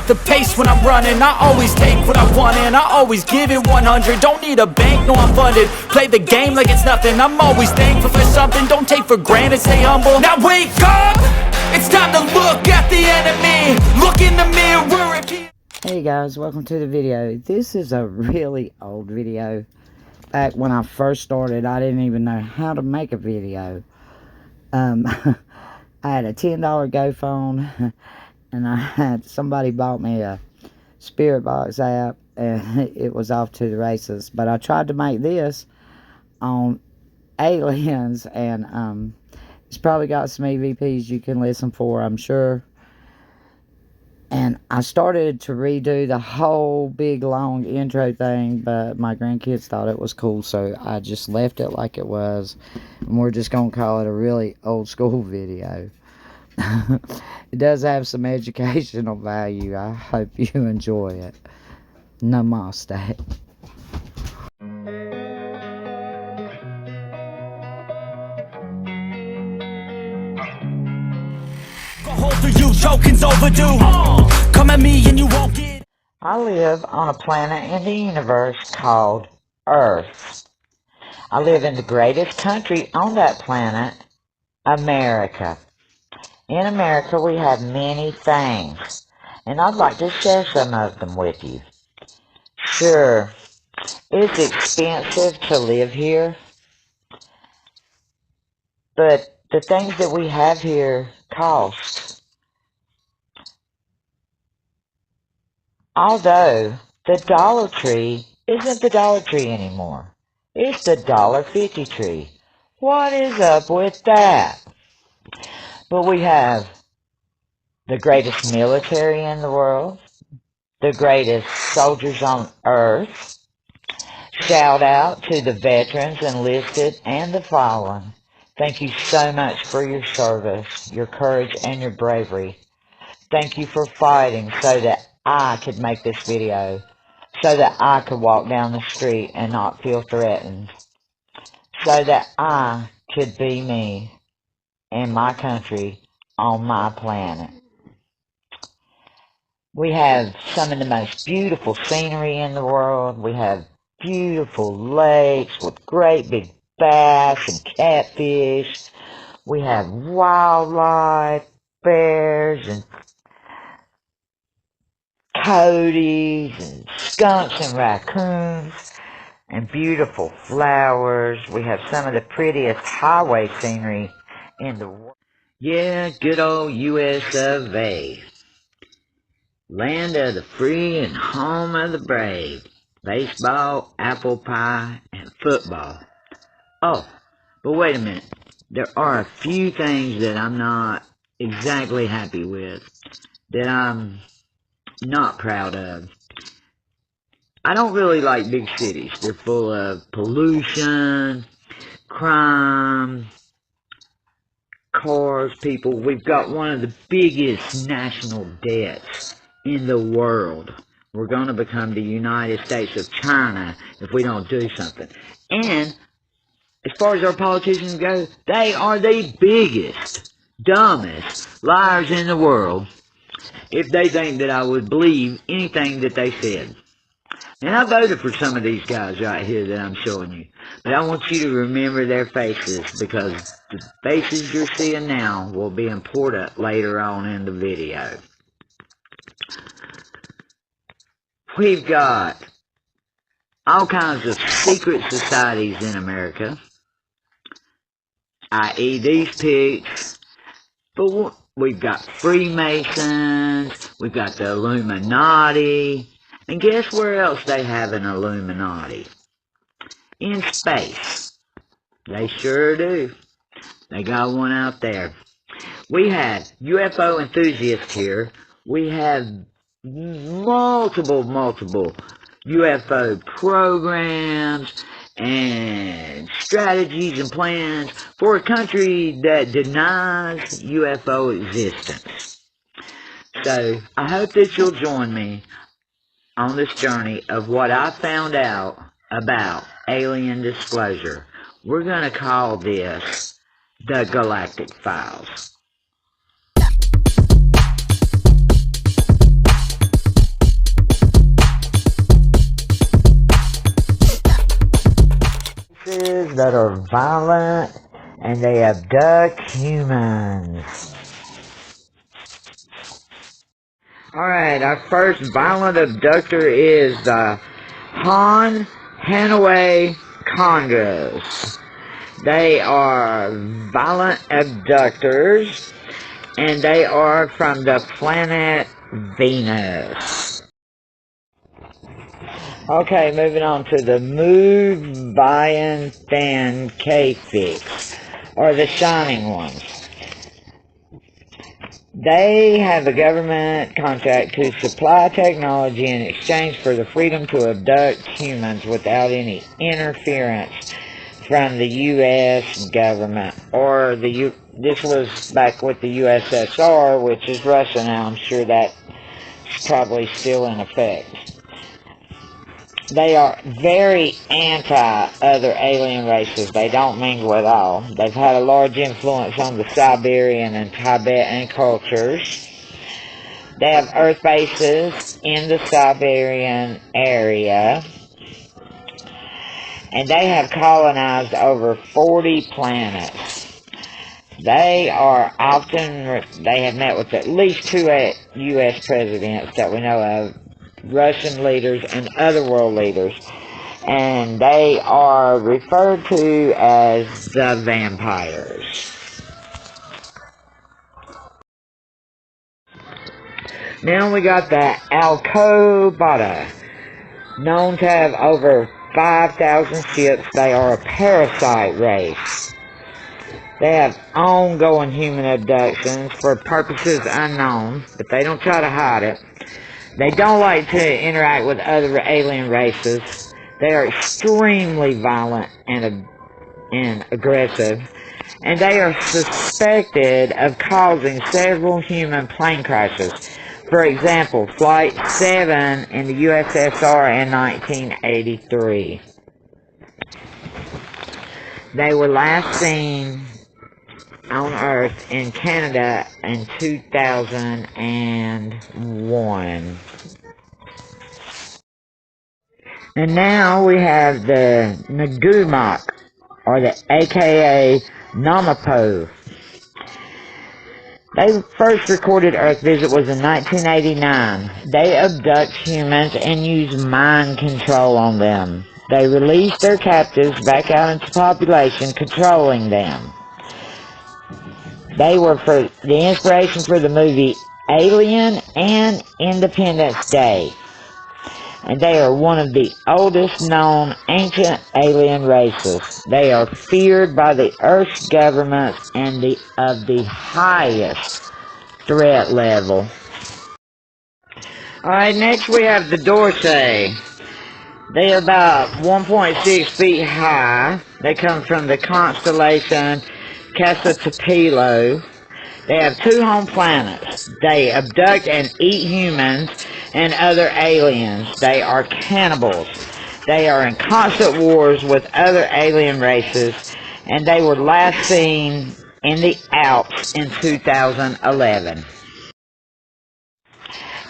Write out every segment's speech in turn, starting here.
up the pace when I'm running. I always take what I want and I always give it 100. Don't need a bank, no I'm funded. Play the game like it's nothing. I'm always thankful for something. Don't take for granted, stay humble. Now wake up! It's time to look at the enemy. Look in the mirror and... Hey guys, welcome to the video. This is a really old video. Back when I first started, I didn't even know how to make a video. I had a $10 Go phone, and somebody bought me a Spirit Box app, and it was off to the races. But I tried to make this on aliens, and it's probably got some EVPs you can listen for, I'm sure. And I started to redo the whole big long intro thing, but my grandkids thought it was cool, so I just left it like it was. And we're just going to call it a really old school video. It does have some educational value. I hope you enjoy it. Namaste. For you, choking's overdue. Come at me and you won't get. I live on a planet in the universe called Earth. I live in the greatest country on that planet, America. In America, we have many things, and I'd like to share some of them with you. Sure, it's expensive to live here, but the things that we have here cost. Although the Dollar Tree isn't the Dollar Tree anymore. It's the $1.50 tree. What is up with that? But we have the greatest military in the world, the greatest soldiers on Earth. Shout out to the veterans, enlisted, and the fallen. Thank you so much for your service, your courage, and your bravery. Thank you for fighting so that I could make this video, so that I could walk down the street and not feel threatened, so that I could be me in my country on my planet. We have some of the most beautiful scenery in the world. We have beautiful lakes with great big bass and catfish. We have wildlife, bears and coyotes and skunks and raccoons and beautiful flowers. We have some of the prettiest highway scenery in the world. Yeah, good old US of A. Land of the free and home of the brave. Baseball, apple pie, and football. Oh, but wait a minute. There are a few things that I'm not exactly happy with, that I'm not proud of. I don't really like big cities. They're full of pollution, crime, cars, people. We've got one of the biggest national debts in the world. We're going to become the United States of China if we don't do something. And as far as our politicians go, they are the biggest, dumbest liars in the world if they think that I would believe anything that they said. And I voted for some of these guys right here that I'm showing you. But I want you to remember their faces, because the faces you're seeing now will be important later on in the video. We've got all kinds of secret societies in America, i.e. these pigs. But we've got Freemasons, we've got the Illuminati, and guess where else they have an Illuminati? In space. They sure do. They got one out there. We had UFO enthusiasts here. We have multiple UFO programs and strategies and plans for a country that denies UFO existence. So I hope that you'll join me on this journey of what I found out about alien disclosure. We're going to call this the Galactic Files. aliens that are violent and they abduct humans. Alright, our first violent abductor is the Han Hanaway Congos. They are violent abductors, and they are from the planet Venus. Okay, moving on to the Mubayan Fan K-Fix, or the Shining Ones. They have a government contract to supply technology in exchange for the freedom to abduct humans without any interference from the U.S. government, or this was back with the USSR, which is Russia now. I'm sure that's probably still in effect. They are very anti-other alien races. They don't mingle at all. They've had a large influence on the Siberian and Tibetan cultures. They have Earth bases in the Siberian area. And they have colonized over 40 planets. They have met with at least 2 U.S. presidents that we know of, Russian leaders and other world leaders, and they are referred to as the vampires. Now we got the Alcobata, known to have over 5,000 ships. They are a parasite race. They have ongoing human abductions for purposes unknown, but they don't try to hide it. They don't like to interact with other alien races. They are extremely violent and aggressive, and they are suspected of causing several human plane crashes. For example, Flight 7 in the USSR in 1983. They were last seen on Earth in Canada in 2001. And now we have the Nagumak, or the aka Namapo. They first recorded Earth visit was in 1989. They abduct humans and use mind control on them. They release their captives back out into population, controlling them. They were for the inspiration for the movie Alien and Independence Day. And they are one of the oldest known ancient alien races. They are feared by the Earth's governments and of the highest threat level. Alright, next we have the Dorsey. They are about 1.6 feet high. They come from the constellation Cassiopeia. They have 2 home planets. They abduct and eat humans and other aliens. They are cannibals. They are in constant wars with other alien races, and they were last seen in the Alps in 2011.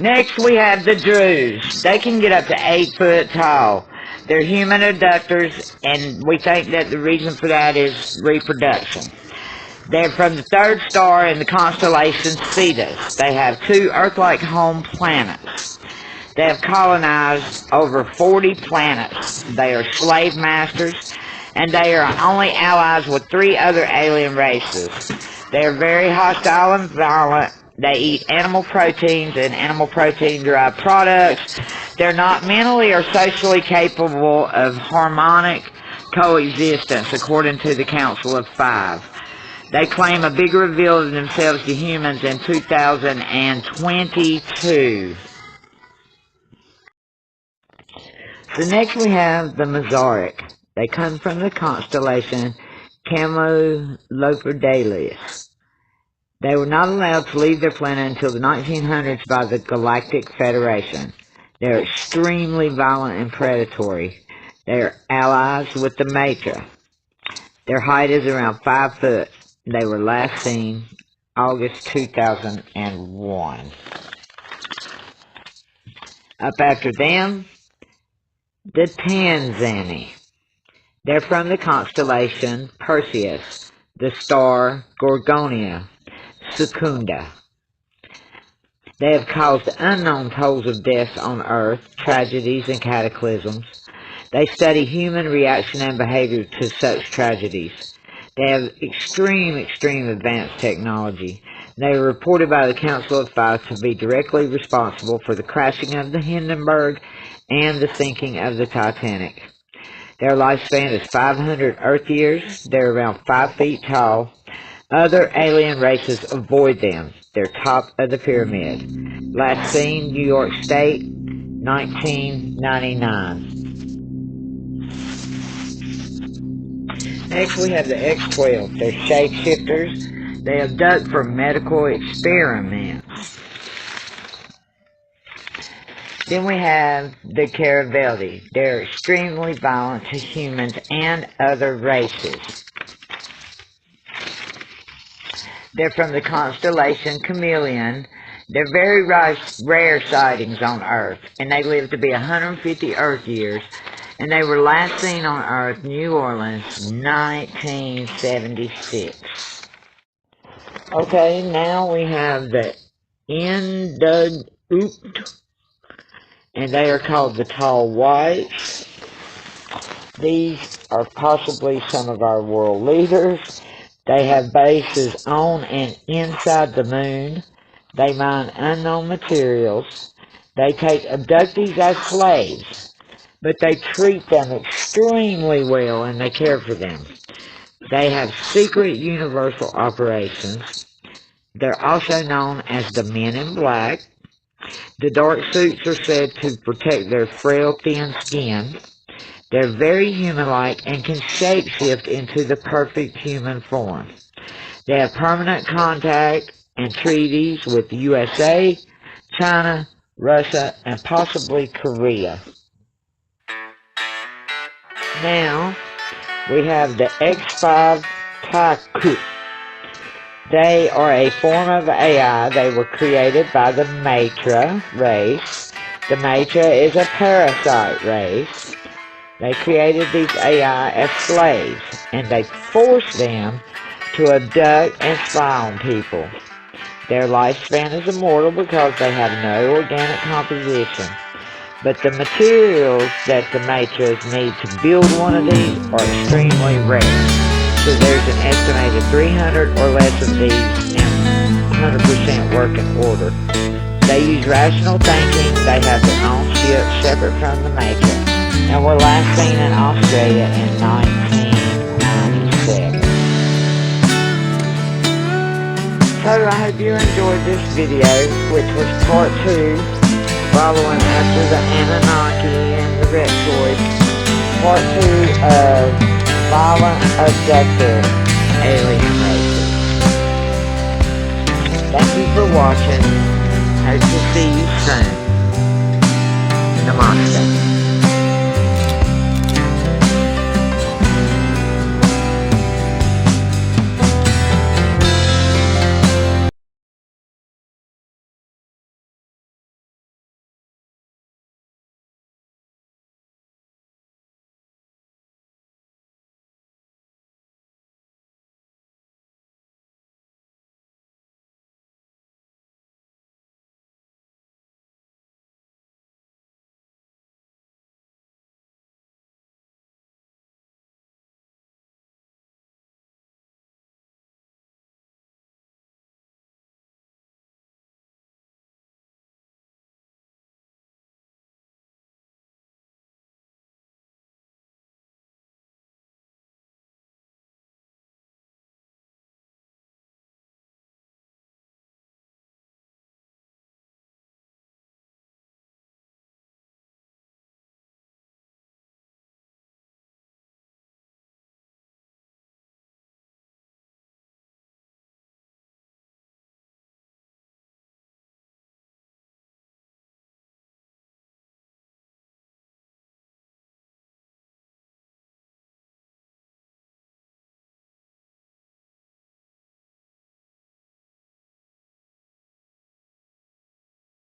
Next we have the Druze. They can get up to 8 foot tall. They're human abductors, and we think that the reason for that is reproduction. They're from the 3rd star in the constellation Cetus. They have 2 Earth-like home planets. They have colonized over 40 planets. They are slave masters, and they are only allies with 3 other alien races. They are very hostile and violent. They eat animal proteins and animal protein-derived products. They're not mentally or socially capable of harmonic coexistence, according to the Council of 5. They claim a big reveal of themselves to humans in 2022. So next we have the Mazaric. They come from the constellation Camelopardalis. They were not allowed to leave their planet until the 1900s by the Galactic Federation. They are extremely violent and predatory. They are allies with the Matra. Their height is around 5 foot. They were last seen August 2001. Up after them, the Tanzani. They're from the constellation Perseus, the star Gorgonia Secunda. They have caused unknown tolls of deaths on Earth, tragedies and cataclysms. They study human reaction and behavior to such tragedies. They have extreme advanced technology. They are reported by the Council of Five to be directly responsible for the crashing of the Hindenburg and the sinking of the Titanic. Their lifespan is 500 Earth years. They're around 5 feet tall. Other alien races avoid them. They're top of the pyramid. Last seen, New York State, 1999. Next we have the X-12. They're shapeshifters. They abduct for medical experiments. Then we have the Caravelli. They're extremely violent to humans and other races. They're from the constellation Chameleon. They're very rare sightings on Earth, and they live to be 150 Earth years. And they were last seen on Earth, New Orleans, 1976. Okay, now we have the ABDUCTER, and they are called the Tall Whites. These are possibly some of our world leaders. They have bases on and inside the moon. They mine unknown materials. They take abductees as slaves, but they treat them extremely well and they care for them. They have secret universal operations. They're also known as the Men in Black. The dark suits are said to protect their frail, thin skin. They're very human-like and can shapeshift into the perfect human form. They have permanent contact and treaties with the USA, China, Russia, and possibly Korea. Now, we have the X5 Taku. They are a form of AI. They were created by the Matra race. The Matra is a parasite race. They created these AI as slaves, and they forced them to abduct and spy on people. Their lifespan is immortal because they have no organic composition. But the materials that the Matras need to build one of these are extremely rare. So there's an estimated 300 or less of these in 100% working order. They use rational thinking. They have their own ship separate from the Matra, and were last seen in Australia in 1997. So I hope you enjoyed this video, which was part 2, following after the Anunnaki and the Reptoids, part 2 of Violent Abductor Alien Races. Thank you for watching. Hope to see you soon. Namaste.